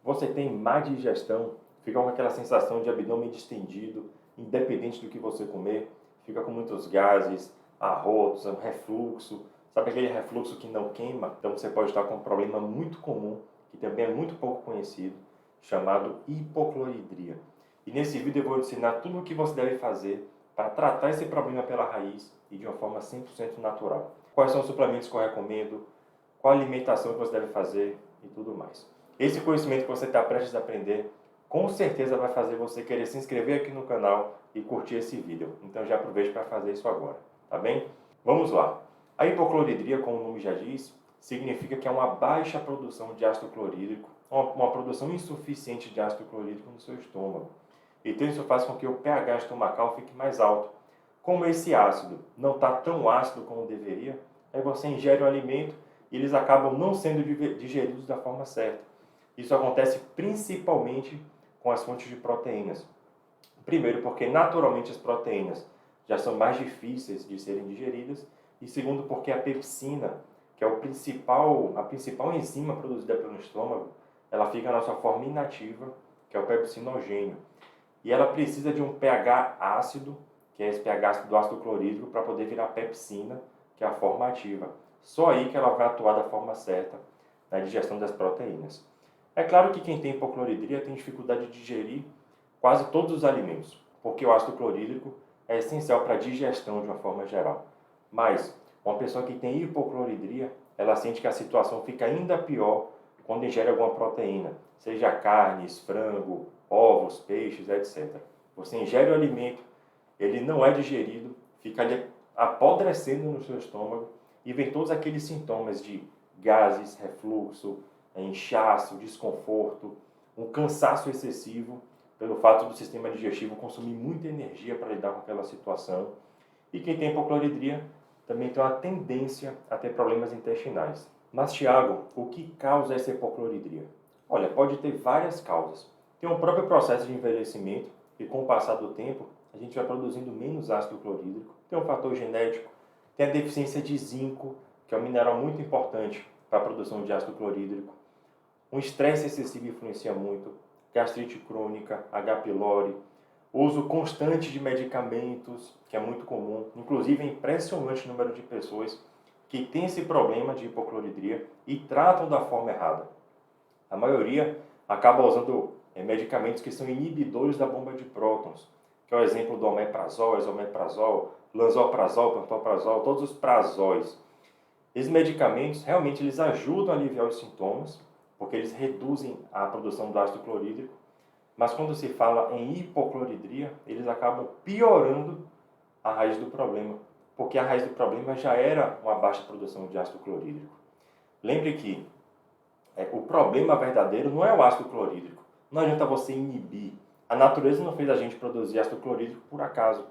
Você tem má digestão, fica com aquela sensação de abdômen distendido, independente do que você comer, fica com muitos gases, arrotos, um refluxo, sabe aquele refluxo que não queima? Então você pode estar com um problema muito comum, que também é muito pouco conhecido, chamado hipocloridria. E nesse vídeo eu vou ensinar tudo o que você deve fazer para tratar esse problema pela raiz e de uma forma 100% natural. Quais são os suplementos que eu recomendo, qual a alimentação que você deve fazer e tudo mais. Esse conhecimento que você está prestes a aprender, com certeza vai fazer você querer se inscrever aqui no canal e curtir esse vídeo. Então já aproveite para fazer isso agora, tá bem? Vamos lá. A hipocloridria, como o nome já diz, significa que é uma baixa produção de ácido clorídrico, uma produção insuficiente de ácido clorídrico no seu estômago. Então isso faz com que o pH estomacal fique mais alto. Como esse ácido não está tão ácido como deveria, aí você ingere o alimento e eles acabam não sendo digeridos da forma certa. Isso acontece principalmente com as fontes de proteínas. Primeiro, porque naturalmente as proteínas já são mais difíceis de serem digeridas, e segundo, porque a pepsina, que é a principal enzima produzida pelo estômago, ela fica na sua forma inativa, que é o pepsinogênio. E ela precisa de um pH ácido, que é esse pH ácido do ácido clorídrico, para poder virar pepsina, que é a forma ativa. Só aí que ela vai atuar da forma certa na digestão das proteínas. É claro que quem tem hipocloridria tem dificuldade de digerir quase todos os alimentos, porque o ácido clorídrico é essencial para a digestão de uma forma geral. Mas uma pessoa que tem hipocloridria, ela sente que a situação fica ainda pior quando ingere alguma proteína, seja carnes, frango, ovos, peixes, etc. Você ingere o alimento, ele não é digerido, fica ali apodrecendo no seu estômago e vem todos aqueles sintomas de gases, refluxo, inchaço, desconforto, um cansaço excessivo pelo fato do sistema digestivo consumir muita energia para lidar com aquela situação. E quem tem hipocloridria também tem uma tendência a ter problemas intestinais. Mas, Tiago, o que causa essa hipocloridria? Olha, pode ter várias causas. Tem o próprio processo de envelhecimento, e com o passar do tempo, a gente vai produzindo menos ácido clorídrico. Tem um fator genético, tem a deficiência de zinco, que é um mineral muito importante para a produção de ácido clorídrico. Um estresse excessivo influencia muito, gastrite crônica, H. pylori, uso constante de medicamentos, que é muito comum. Inclusive, é impressionante o número de pessoas que têm esse problema de hipocloridria e tratam da forma errada. A maioria acaba usando medicamentos que são inibidores da bomba de prótons, que é o exemplo do omeprazol, esomeprazol, lansoprazol, pantoprazol, todos os prazóis. Esses medicamentos realmente eles ajudam a aliviar os sintomas, porque eles reduzem a produção do ácido clorídrico, mas quando se fala em hipocloridria, eles acabam piorando a raiz do problema, porque a raiz do problema já era uma baixa produção de ácido clorídrico. Lembre que o problema verdadeiro não é o ácido clorídrico. Não adianta você inibir. A natureza não fez a gente produzir ácido clorídrico por acaso.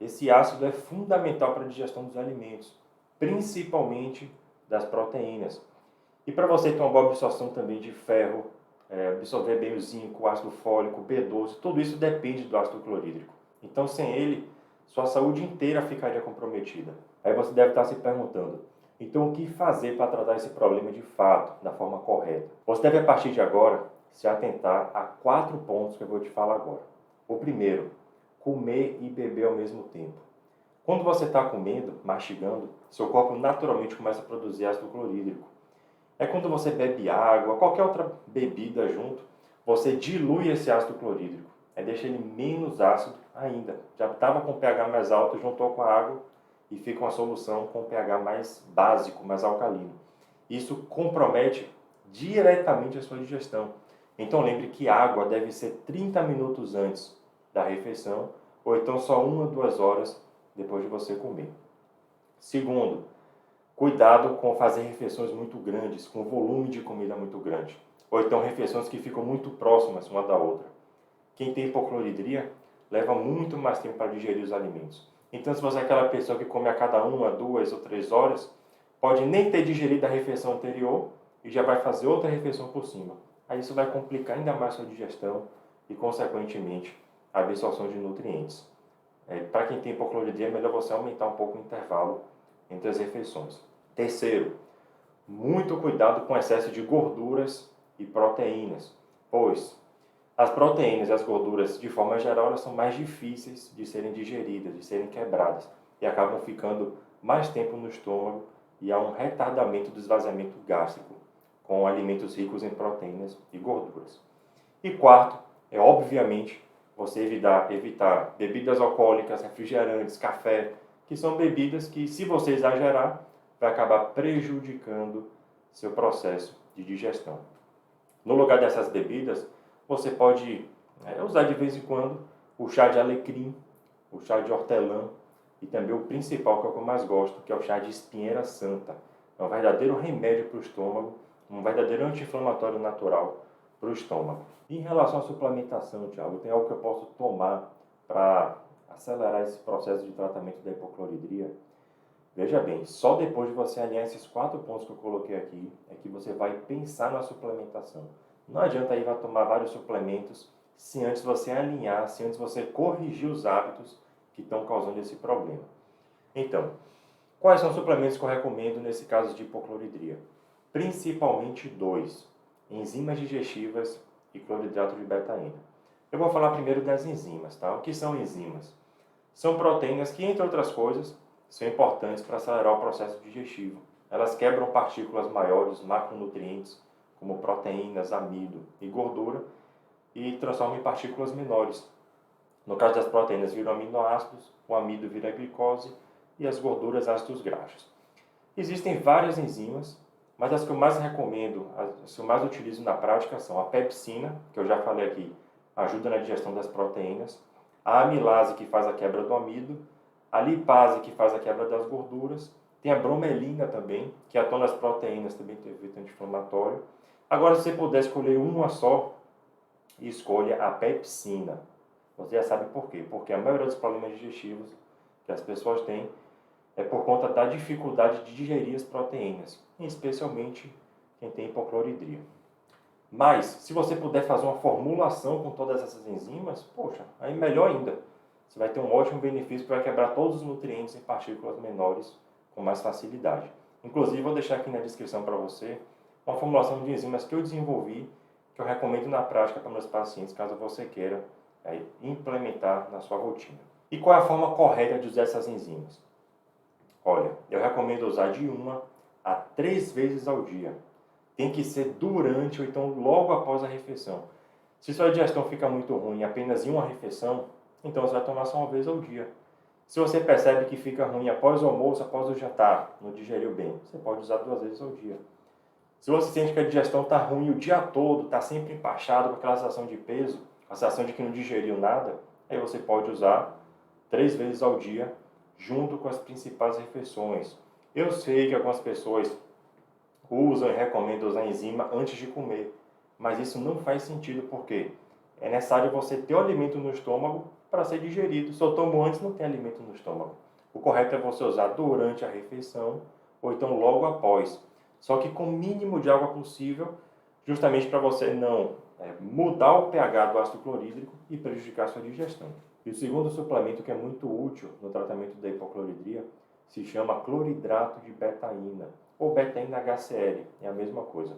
Esse ácido é fundamental para a digestão dos alimentos, principalmente das proteínas. E para você ter uma boa absorção também de ferro, absorver bem o zinco, o ácido fólico, B12, tudo isso depende do ácido clorídrico. Então, sem ele, sua saúde inteira ficaria comprometida. Aí você deve estar se perguntando, então o que fazer para tratar esse problema de fato, da forma correta? Você deve, a partir de agora, se atentar a 4 pontos que eu vou te falar agora. O primeiro, comer e beber ao mesmo tempo. Quando você está comendo, mastigando, seu corpo naturalmente começa a produzir ácido clorídrico. É quando você bebe água, qualquer outra bebida junto, você dilui esse ácido clorídrico. Deixa ele menos ácido ainda. Já estava com pH mais alto, juntou com a água e fica uma solução com pH mais básico, mais alcalino. Isso compromete diretamente a sua digestão. Então lembre que a água deve ser 30 minutos antes da refeição, ou então só 1 ou 2 horas depois de você comer. Segundo, cuidado com fazer refeições muito grandes, com volume de comida muito grande. Ou então refeições que ficam muito próximas uma da outra. Quem tem hipocloridria leva muito mais tempo para digerir os alimentos. Então, se você é aquela pessoa que come a cada 1, 2 ou 3 horas, pode nem ter digerido a refeição anterior e já vai fazer outra refeição por cima. Aí isso vai complicar ainda mais a sua digestão e, consequentemente, a absorção de nutrientes. Para quem tem hipocloridria, é melhor você aumentar um pouco o intervalo entre as refeições. Terceiro, muito cuidado com excesso de gorduras e proteínas. Pois as proteínas e as gorduras, de forma geral, elas são mais difíceis de serem digeridas, de serem quebradas, e acabam ficando mais tempo no estômago e há um retardamento do esvaziamento gástrico com alimentos ricos em proteínas e gorduras. E quarto, é obviamente você evitar bebidas alcoólicas, refrigerantes, café, que são bebidas que, se você exagerar, vai acabar prejudicando seu processo de digestão. No lugar dessas bebidas, você pode usar de vez em quando o chá de alecrim, o chá de hortelã e também o principal, que é o que eu mais gosto, que é o chá de espinheira santa. É um verdadeiro remédio para o estômago, um verdadeiro anti-inflamatório natural para o estômago. Em relação à suplementação, Thiago, tem algo que eu posso tomar para acelerar esse processo de tratamento da hipocloridria? Veja bem, só depois de você alinhar esses 4 pontos que eu coloquei aqui, é que você vai pensar na suplementação. Não adianta aí vai tomar vários suplementos se antes você alinhar, se antes você corrigir os hábitos que estão causando esse problema. Então, quais são os suplementos que eu recomendo nesse caso de hipocloridria? Principalmente dois: enzimas digestivas e cloridrato de betaína. Eu vou falar primeiro das enzimas, tá? O que são enzimas? São proteínas que, entre outras coisas, são importantes para acelerar o processo digestivo. Elas quebram partículas maiores, macronutrientes, como proteínas, amido e gordura, e transformam em partículas menores. No caso das proteínas, viram aminoácidos, o amido vira glicose e as gorduras, ácidos graxos. Existem várias enzimas, mas as que eu mais recomendo, as que eu mais utilizo na prática são a pepsina, que eu já falei aqui, ajuda na digestão das proteínas, a amilase, que faz a quebra do amido, a lipase, que faz a quebra das gorduras, tem a bromelina também, que atua nas proteínas, também tem efeito anti-inflamatório. Agora, se você puder escolher uma só, escolha a pepsina. Você já sabe por quê? Porque a maioria dos problemas digestivos que as pessoas têm é por conta da dificuldade de digerir as proteínas, especialmente quem tem hipocloridria. Mas, se você puder fazer uma formulação com todas essas enzimas, poxa, aí melhor ainda. Você vai ter um ótimo benefício para quebrar todos os nutrientes em partículas menores com mais facilidade. Inclusive, vou deixar aqui na descrição para você uma formulação de enzimas que eu desenvolvi, que eu recomendo na prática para meus pacientes, caso você queira implementar na sua rotina. E qual é a forma correta de usar essas enzimas? Olha, eu recomendo usar de 1 a 3 vezes ao dia. Tem que ser durante ou então logo após a refeição. Se sua digestão fica muito ruim apenas em uma refeição, então você vai tomar só uma vez ao dia. Se você percebe que fica ruim após o almoço, após o jantar, não digeriu bem, você pode usar 2 vezes ao dia. Se você sente que a digestão está ruim o dia todo, está sempre empachado com aquela sensação de peso, a sensação de que não digeriu nada, aí você pode usar 3 vezes ao dia, junto com as principais refeições. Eu sei que algumas pessoas usam e recomendam usar enzima antes de comer, mas isso não faz sentido porque é necessário você ter o alimento no estômago para ser digerido. Se eu tomo antes, não tem alimento no estômago. O correto é você usar durante a refeição ou então logo após. Só que com o mínimo de água possível, justamente para você não mudar o pH do ácido clorídrico e prejudicar a sua digestão. E o segundo suplemento que é muito útil no tratamento da hipocloridria se chama cloridrato de betaína, ou betaína HCl, é a mesma coisa.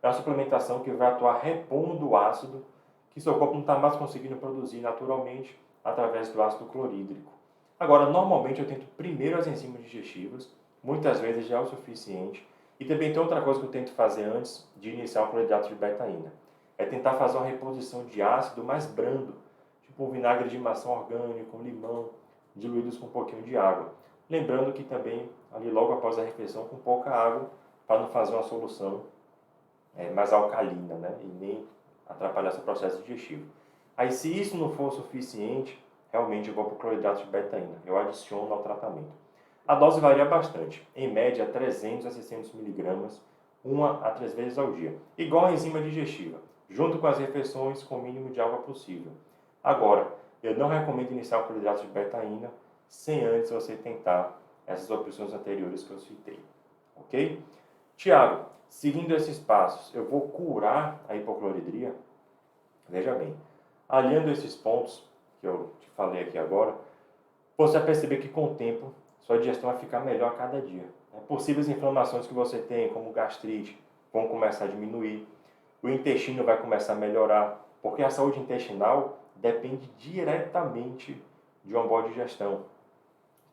É uma suplementação que vai atuar repondo o ácido que seu corpo não está mais conseguindo produzir naturalmente através do ácido clorídrico. Agora, normalmente eu tento primeiro as enzimas digestivas, muitas vezes já é o suficiente, e também tem outra coisa que eu tento fazer antes de iniciar o cloridrato de betaína, é tentar fazer uma reposição de ácido mais brando, tipo um vinagre de maçã orgânico, um limão, diluídos com um pouquinho de água. Lembrando que também, ali logo após a refeição, com pouca água, para não fazer uma solução mais alcalina, né? E nem atrapalhar seu processo digestivo. Aí, se isso não for suficiente, realmente eu vou para o cloridrato de betaína. Eu adiciono ao tratamento. A dose varia bastante, em média 300 a 600 miligramas, 1 a 3 vezes ao dia. Igual a enzima digestiva, junto com as refeições com o mínimo de água possível. Agora, eu não recomendo iniciar o cloridrato de betaína sem antes você tentar essas opções anteriores que eu citei. Ok? Tiago, seguindo esses passos, eu vou curar a hipocloridria? Veja bem, alinhando esses pontos que eu te falei aqui agora, você vai perceber que com o tempo sua digestão vai ficar melhor a cada dia. Possíveis inflamações que você tem, como gastrite, vão começar a diminuir. o intestino vai começar a melhorar, porque a saúde intestinal depende diretamente de uma boa digestão.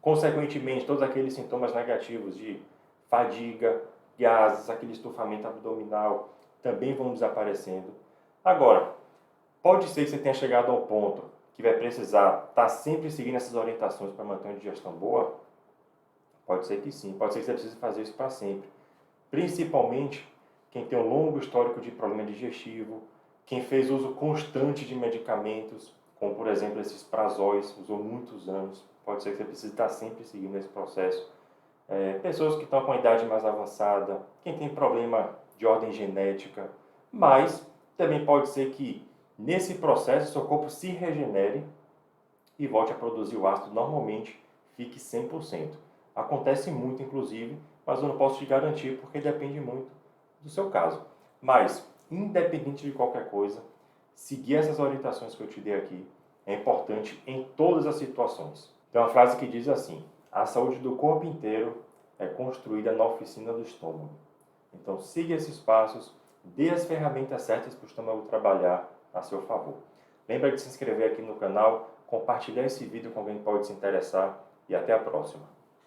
Consequentemente, todos aqueles sintomas negativos de fadiga, gases, aquele estufamento abdominal também vão desaparecendo. Agora, pode ser que você tenha chegado a um ponto que vai precisar estar sempre seguindo essas orientações para manter uma digestão boa? Pode ser que sim, pode ser que você precise fazer isso para sempre. Principalmente quem tem um longo histórico de problema digestivo, quem fez uso constante de medicamentos, como por exemplo esses prazóis, usou muitos anos, pode ser que você precise estar sempre seguindo esse processo. Pessoas que estão com a idade mais avançada, quem tem problema de ordem genética, mas também pode ser que nesse processo seu corpo se regenere e volte a produzir o ácido normalmente, fique 100%. Acontece muito, inclusive, mas eu não posso te garantir porque depende muito do seu caso. Mas, independente de qualquer coisa, seguir essas orientações que eu te dei aqui é importante em todas as situações. Tem uma frase que diz assim: a saúde do corpo inteiro é construída na oficina do estômago. Então, siga esses passos, dê as ferramentas certas para o estômago trabalhar a seu favor. Lembra de se inscrever aqui no canal, compartilhar esse vídeo com alguém que pode se interessar e até a próxima.